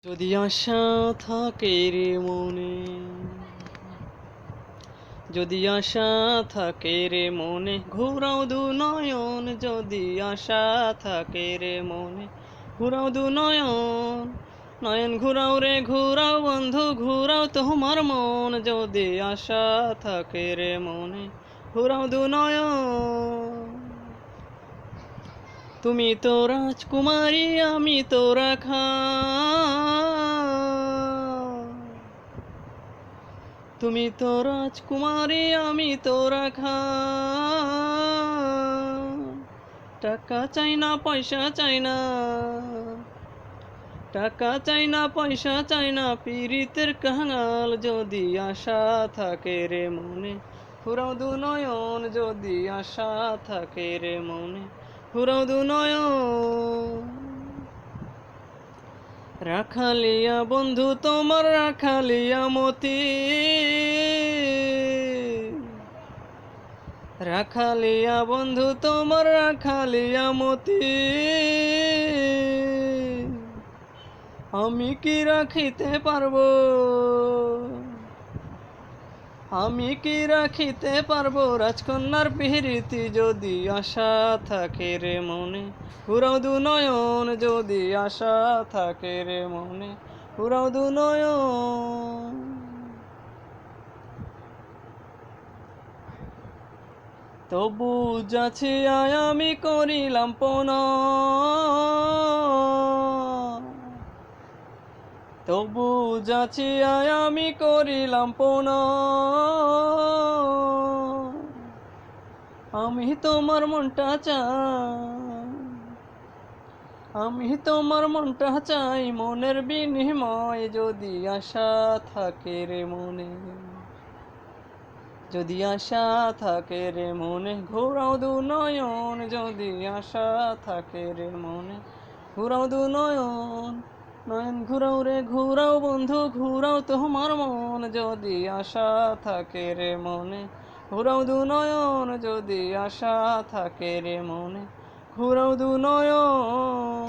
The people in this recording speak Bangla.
যদি আশা থাকে রে মনে, যদি আশা থাকে রে মনে, ঘুরাও দু নয়ন। যদি আশা থাকে রে মনে, ঘুরাও দু নয়ন। নয়ন ঘুরাও রে ঘুরাও বন্ধু, ঘুরাও তোমার মন। যদি আশা থাকে রে মনে, ঘুরাও দু নয়ন। তুমি তো রাজকুমারী, আমি তো রাখা। তুমি তো রাজকুমারী, আমি তো রাখা। টাকা চাই না, পয়সা চাই না, টাকা চাই না, পয়সা চাই না, পীড়িতের কাঙাল। যদি আশা থাকে রে মনে, ফুরাও দু নয়ন। যদি আশা থাকে রে মনে, ফুরাও দু নয়ন। রাখালিয়া বন্ধু তোমার, রাখালিয়া মতি, রাখালিয়া বন্ধু তোমার, রাখালিয়া মতি। আমি কি রাখিতে পারবো, আমি কি রাখিতে পারবো রাজকন্যার পিরিতি। যদি আশা থাকে রে মনে, ঘুরাও দু নয়ন। যদি আশা থাকে রে মনে, ঘুরাও দু নয়ন। তবু যাচ্ছি আয় আমি করিলাম পনা, তবু যাচ্ছি আয় আমি করিলাম পনা। আমি তোমার মনটা চাই, আমি তোমার মনটা চাই, মনের বিনিময়। যদি আশা থাকে রে মনে, যদি আশা থাকে রে মনে, ঘোরাও দু নয়ন। যদি আশা থাকে রে মনে, ঘোরাও দু নয়ন। নয়ন ঘুরাও রে ঘুরাও বন্ধু, ঘুরাও তোমার মন। যদি আশা থাকে রে মনে, ঘুরাও দু নয়ন। যদি আশা থাকে রে মনে, ঘুরাও দু নয়ন।